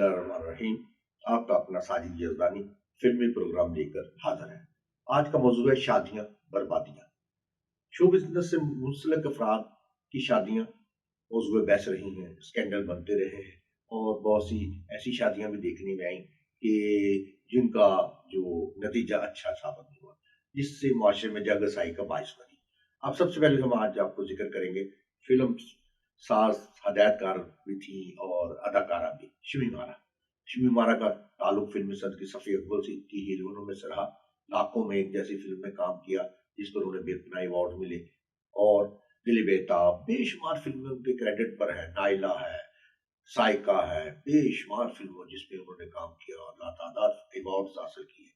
बिस्मिल्लाहिर्रहमानिर्रहीम। आपका अपना साजिद यज़दानी फिल्मी प्रोग्राम लेकर हाजिर है। आज का मौजूद है शादियां बर्बादियां। शो बिजनेस से मुंसलिक अफराद की शादियां मौजूद बहस रही हैं, स्कैंडल बनते रहे हैं और बहुत सी ऐसी शादियां भी देखने में आई कि जिनका जो नतीजा अच्छा साबित नहीं हुआ, जिससे मुआशरे में जगरसाई का बायस बनी। अब सबसे पहले हम आज आपको जिक्र करेंगे फिल्म साज हदायतकार भी थी और अदाकारा भी शमी मारा का ताल्लुक फिल्मी सद की सफ़ी अकबर से की हीरोइनों में से रहा। लाखों में एक जैसी फिल्म में काम किया जिस पर उन्हें बेपनाह अवार्ड मिले और दिल बेताब बेशुमार फिल्में उनके क्रेडिट पर है। नाइला है, साइका है, बेशुमार फिल्मों जिसपे उन्होंने काम किया और लातादाद अवार्ड हासिल किए।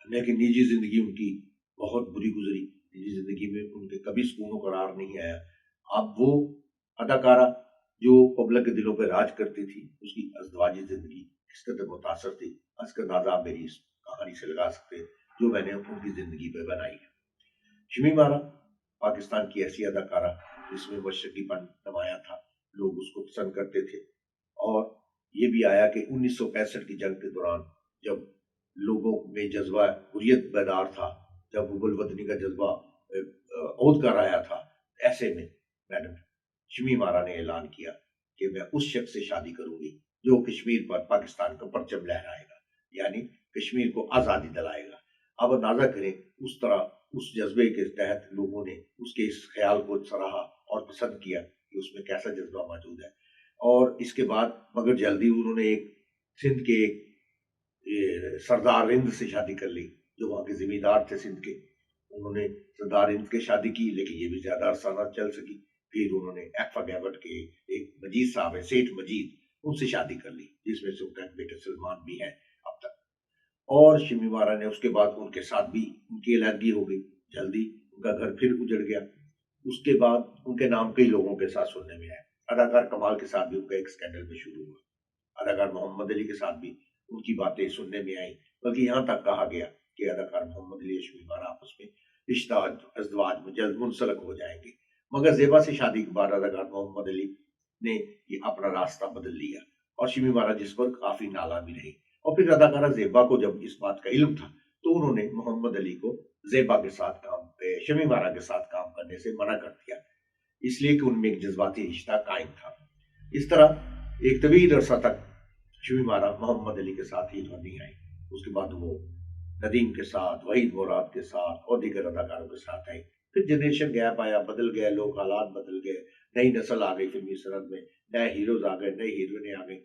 लेकिन निजी जिंदगी उनकी बहुत बुरी गुजरी। निजी जिंदगी में उनके कभी सुकून करार नहीं आया। अब वो अदाकारा जो पब्लिक के दिलों पर राज करती थी, उसकी अज़दवाजी जिंदगी किस कदर मुतासर थी, इसका अंदाजा आप मेरी इस कहानी से लगा सकते हैं जो मैंने उनकी जिंदगी पर बनाई है। शमी मारा पाकिस्तान की ऐसी अदाकारा जिसमें मशरकीपन नमाया था, लोग उसको पसंद करते थे। और ये भी आया कि 1965 की जंग के दौरान जब लोगों में जज्बा हुर्रियत बेदार था, जब हुब्बुल वतनी का जज्बा ओद कर आया था, ऐसे में मैडम शमी मारा ने ऐलान किया कि मैं उस शख्स से शादी करूंगी जो कश्मीर पर पाकिस्तान का परचम लहराएगा, यानी कश्मीर को आज़ादी दिलाएगा। अब अंदाजा करें उस तरह उस जज्बे के तहत लोगों ने उसके इस ख्याल को सराहा और पसंद किया कि उसमें कैसा जज्बा मौजूद है। और इसके बाद मगर जल्दी उन्होंने एक सिंध के एक सरदार रिंद से शादी कर ली जो वहाँ के जिम्मेदार थे सिंध के। उन्होंने सरदार रिंद के शादी की, लेकिन ये भी ज्यादा अरसा न चल सकी। फिर उन्होंने एक्फा गैबट के एक मजीद साहब है, सेठ मजीद, उनसे शादी कर ली जिसमें से उनका बेटा सलमान भी है अब तक। और शमी मारा ने उसके बाद उनके साथ भी उनकी अलहदगी हो गई, जल्दी उनका घर फिर उजड़ गया। उसके बाद उनके नाम कई लोगों के साथ सुनने में आया। अदाकार कमाल के साथ भी उनका एक स्कैंडल में शुरू हुआ। अदाकार मोहम्मद अली के साथ भी उनकी बातें सुनने में आई, बल्कि यहाँ तक कहा गया कि अदाकार मोहम्मद अली और शमी मारा आपस में रिश्ता अज़दवाज में जल्द मुंसलक हो जाएंगे। मगर ज़ेबा से शादी के बाद अदाकार मोहम्मद अली ने ये अपना रास्ता बदल लिया और शमी मारा जिस पर काफी नाकामी रही। और फिर अदाकारा ज़ेबा को जब इस बात का इल्म था तो उन्होंने मोहम्मद अली को ज़ेबा के साथ शमी मारा के साथ काम करने से मना कर दिया, इसलिए कि उनमें एक जज्बाती रिश्ता कायम था। इस तरह एक तवील अरसा तक शमी मारा मोहम्मद अली के साथ ही नहीं आई। उसके बाद वो नदीम के साथ, वहीद मुराद के साथ और दीगर अदाकारों के साथ आई। फिर जनरेशन गैप आया, बदल गए लोग, हालात बदल गए, नई नस्ल आ गई फिल्मी सनत में, नए हीरोज आ गए, नई हीरोइनें आ गई।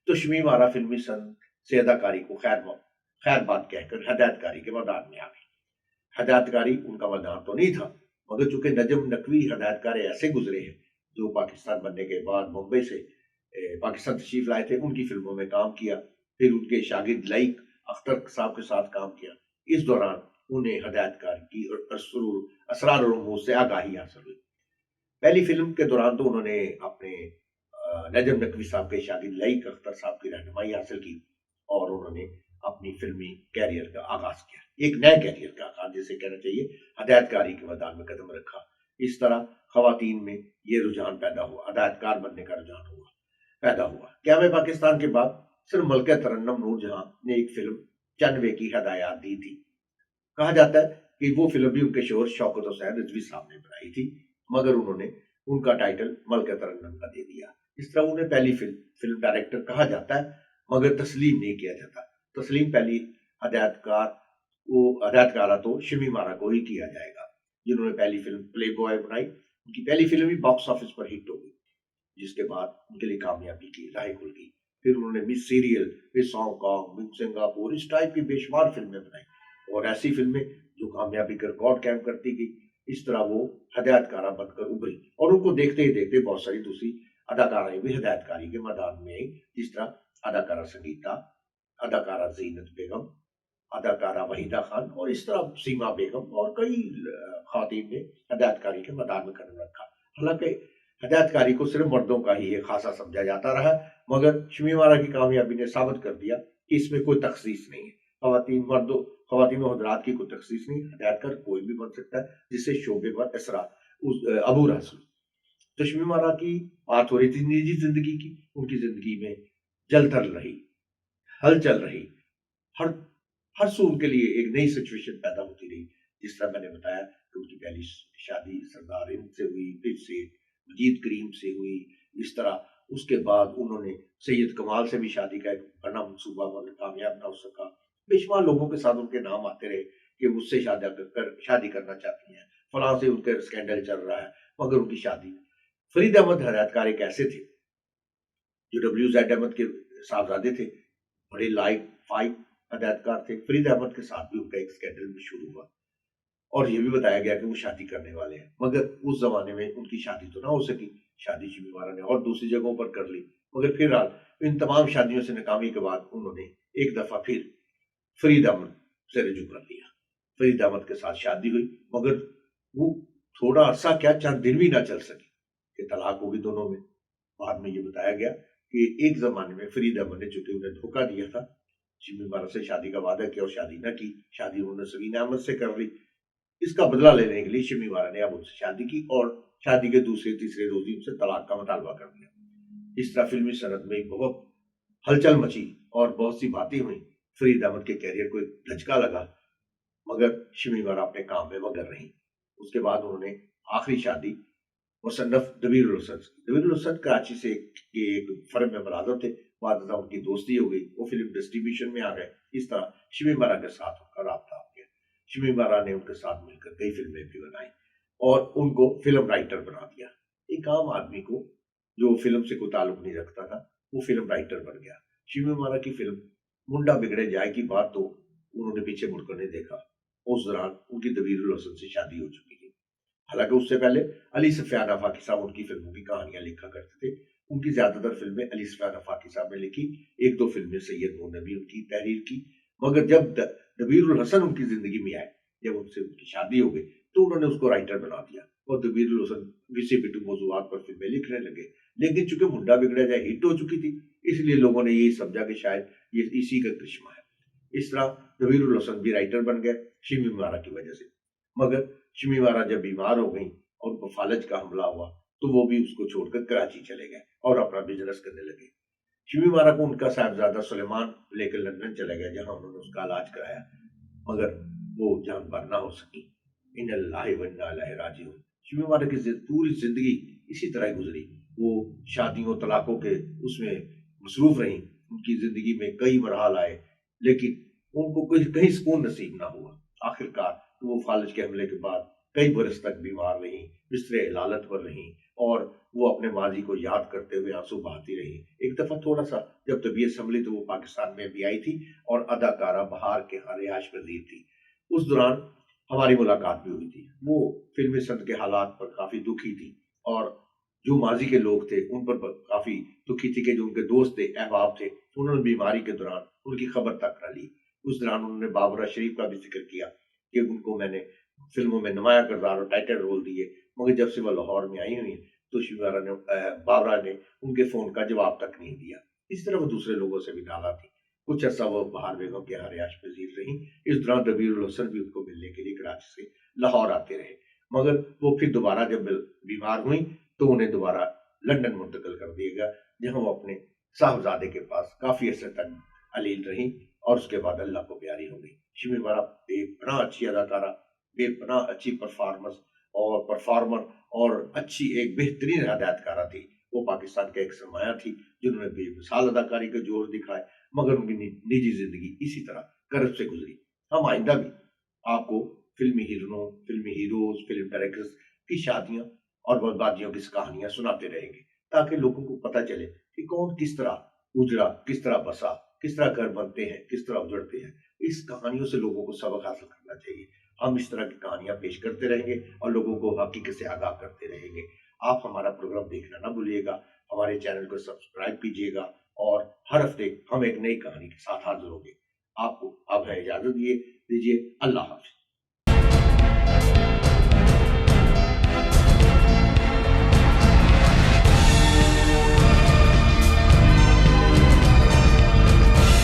तो शमी मारा फिल्मी सन से अदाकारी को खैर बात कहकर हदायतकारी के मैदान में आ गई। हदायतकारी उनका मैदान तो नहीं था, मगर चूंकि नजम नकवी हदायतकार ऐसे गुजरे हैं जो पाकिस्तान बनने के बाद मुंबई से पाकिस्तान तशरीफ लाए थे, उनकी फिल्मों में काम किया। फिर उनके शागिर्द लाइक अख्तर साहब के साथ काम किया। इस दौरान उन्हें हदायतकार की असरार और रमूज से आगाही हासिल हुई। पहली फिल्म के दौरान तो उन्होंने अपने नजम नकवी साहब के शागिर्द लाइक अख्तर साहब की रहनुमाई हासिल की और उन्होंने अपनी फिल्मी कैरियर का आगाज किया, एक नए कैरियर का आगाज जिसे कहना चाहिए, हदायतकारी के मैदान में कदम रखा। इस तरह खवातीन में ये रुझान पैदा हुआ, हदायतकार बनने का रुझान पैदा हुआ। क्या मैं पाकिस्तान के बाद सिर्फ मलका तरन्नुम नूरजहां ने एक फिल्म चंद की हदायत दी थी। कहा जाता है कि वो फिल्म भी उनके शोहर शौकत हुसैन रिजवी साहब ने बनाई थी, मगर उन्होंने उनका टाइटल मलका तरन्नुम का दे दिया। इस तरह उन्हें पहली फिल्म डायरेक्टर कहा जाता है, मगर तस्लीम नहीं किया जाता। तस्लीम पहली हदायतकारा तो शमी मारा को ही किया जाएगा, जिन्होंने पहली फिल्म प्ले बॉय बनाई। उनकी पहली फिल्म भी बॉक्स ऑफिस पर हिट हो गई, जिसके बाद उनके लिए कामयाबी की राह खुल गई। फिर उन्होंने miss serial, miss Hong Kong, miss Singapore, इस टाइप की बेशुमार फिल्में बनाई और ऐसी फिल्में जो कामयाबी का रिकॉर्ड कायम करती गई। इस तरह वो हदायतकारा बनकर उभरी और उनको देखते ही देखते बहुत सारी दूसरी अदाकाराएं भी हदायतकारी के मैदान में आई, जिस तरह अदाकारा संगीता, अदाकारा जीनत बेगम, अदाकारा वहीदा खान और इस तरह सीमा बेगम और कई खातून ने हदायतकारी के मैदान में कदम रखा। हालांकि हदायतकारी को सिर्फ मर्दों का ही एक खासा समझा जाता रहा, मगर शमी मारा की कामयाबी ने साबित कर दिया कि इसमें कोई तखसीस नहीं है। खवातीन और हजरात की कोई तखसीस नहीं, हदायतकार कोई भी बन सकता है जिससे शोबे पर असरा अबूर हासिल। तो शमी मारा की बात हो रही थी निजी जिंदगी की। उनकी जिंदगी में जल थल रही, हलचल रही। हर हर सू उनके लिए एक नई सिचुएशन पैदा होती रही। जिस तरह मैंने बताया कि उनकी पहली शादी सरदार हिंद से हुई, फिर से मजीद करीम से हुई। इस तरह उसके बाद उन्होंने सैयद कमाल से भी शादी का एक बड़ा मंसूबा मगर कामयाब ना हो सका। बेशुमार लोगों के साथ उनके नाम आते रहे कि मुझसे शादी करना चाहती हैं, फलां से उनके स्कैंडल चल रहा है, मगर उनकी शादी। फरीद अहमद हदायतकार एक ऐसे थे जो डब्ल्यू.जेड अहमद के साहबजादे थे, बड़े लाइक फाइव हदायतकार थे। फरीद अहमद के साथ भी उनका एक स्कैंडल भी शुरू हुआ और ये भी बताया गया कि वो शादी करने वाले हैं, मगर उस जमाने में उनकी शादी तो ना हो सकी। शादी शिमी वारा ने और दूसरी जगहों पर कर ली, मगर फिलहाल इन तमाम शादियों से नाकामी के बाद उन्होंने एक दफा फिर फरीद अहमद से रुजू कर लिया। फरीद अहमद के साथ शादी हुई, मगर वो थोड़ा अरसा क्या चंद दिन भी ना चल सकी कि तलाक हो गई दोनों में। बाद में ये बताया गया कि एक जमाने में फरीद अहमद ने चूंकि उन्हें धोखा दिया था, शिमी वारा से शादी का वादा किया और शादी न की, शादी उन्होंने सवीना अहमद से कर ली। इसका बदला लेने के लिए शिमी वारा ने अब उनसे शादी की और शादी के दूसरे तीसरे रोज ही उनसे तलाक का मुतालबा कर दिया। इस तरह फिल्मी सनत में बहुत हलचल मची और बहुत सी बातें हुई। फरीद अहमद के कैरियर को एक धचका लगा, मगर शिमी वारा अपने काम में मगर रही। उसके बाद उन्होंने आखिरी शादी मुसन्नफ दबीरुल हसन कराची से एक फर्म में मुलाजिम थे। बाद में उनकी दोस्ती हो गई, वो फिल्म डिस्ट्रीब्यूशन में आ गए। इस तरह शिमी वारा के साथ उनका राब्ता हो गया। शिमी वारा ने उनके साथ मिलकर कई फिल्में भी बनाई और उनको फिल्म राइटर बना दिया। एक आम आदमी को जो फिल्म से कोई ताल्लुक नहीं रखता था, वो फिल्म राइटर बन गया। शिमी वारा की फिल्म मुंडा बिगड़े जाए की बात तो उन्होंने पीछे मुड़कर नहीं देखा। उस दौरान उनकी दबीरुल हसन से शादी हो चुकी थी। हालांकि उससे पहले अली सफियान फाकी साहब उनकी फिल्मों की कहानियां लिखा करते थे। उनकी ज्यादातर फिल्में अली सफियान फाकी साहब ने लिखी, एक दो फिल्में सैयद नूर ने भी उनकी तहरीर की। मगर जब दबीरुल हसन उनकी जिंदगी में आए, जब उनसे उनकी शादी हो गई, तो उन्होंने उसको राइटर बना दिया और दबीरुल हसन घिसे पिटू मौजूदात पर फिल्में लिखने लगे। लेकिन चूंकि मुंडा बिगड़ा जाए हिट हो चुकी थी, इसलिए लोगों ने यही समझा कि शायद ये इसी का करिश्मा है। इस तरह दबीरुल हसन भी राइटर बन गए शिमी वारा की वजह से। मगर शिमी वारा जब बीमार हो गई और उनको फालज का हमला हुआ, तो वो भी उसको छोड़कर कराची चले गए और अपना बिजनेस करने लगे। शिमी वारा को उनका साहबजादा सुलेमान लेकर लंदन चले गए, जहां उन्होंने उसका इलाज कराया, मगर वो जान पर ना हो सकी। इन्नल्लाहि व इन्ना इलैहि राजिऊन। शिमी वारा की पूरी जिंदगी इसी तरह गुजरी। वो शादियों तलाकों के उसमें मसरूफ रही। उनकी जिंदगी में कई मरहल आए, लेकिन उनको कहीं सुकून नसीब ना हुआ। आखिरकार वो फालज के हमले के बाद कई बरस तक बीमार रही, बिस्तरे इलालत पर रही और वो अपने माजी को याद करते हुए आंसू बहाती रही। एक दफा थोड़ा सा जब तबीयत संभली तो वो पाकिस्तान में भी आई थी और अदाकारा बहार के रिहायश पजीर थी। उस दौरान हमारी मुलाकात भी हुई थी। वो फिल्मी सनत के हालात पर काफी दुखी थी और जो माजी के लोग थे उन पर काफी दुखी थी कि जो उनके दोस्त थे, अहबाब थे, उन्होंने बीमारी के दौरान उनकी खबर तक न ली। उस दौरान उन्होंने बाबरा शरीफ का भी जिक्र किया कि उनको मैंने फिल्मों में नुमाया किरदार और टाइटल रोल दिए, मगर जब से वह लाहौर में आई हुई है तो बाबरा ने उनके फोन का जवाब तक नहीं दिया। इस तरह वो दूसरे लोगों से भी नाला थी। कुछ अर्सा वो बहार बेगम के यहाँ रिहायश पजीर रही। इस दौरान दबीरुल हसन भी उनको मिलने के लिए कराची से लाहौर आते रहे, मगर वो फिर दोबारा जब बीमार हुई तो उन्हें दोबारा लंदन मुंतकिल कर दिया गया, जहां वो अपने साहबजादे के पास काफी अर्से तक अलील रही और उसके बाद अल्लाह को प्यारी हो गई। शिमी वारा बेपनाह अच्छी अदाकारा, बेपनाह अच्छी परफॉर्मर और अच्छी एक बेहतरीन हदायतकारा थी। वो पाकिस्तान का एक सरमाया थी जिन्होंने बेमिसाल अदाकारी का जोर दिखाए, मगर उनकी निजी जिंदगी इसी तरह कर्ब से गुजरी। हम आइंदा भी आपको फिल्मी हीरोज, फिल्म डायरेक्टर्स की शादियां और बर्बादियों की कहानियां सुनाते रहेंगे, ताकि लोगों को पता चले कि कौन किस तरह उजड़ा, किस तरह बसा, किस तरह घर बनते हैं, किस तरह उजड़ते हैं। इस कहानियों से लोगों को सबक हासिल करना चाहिए। हम इस तरह की कहानियां पेश करते रहेंगे और लोगों को हकीकत से आगाह करते रहेंगे। आप हमारा प्रोग्राम देखना ना भूलिएगा, हमारे चैनल को सब्सक्राइब कीजिएगा और हर हफ्ते हम एक नई कहानी के साथ हाजिर होंगे। आपको अब है इजाजत दीजिए। अल्लाह हाफिज।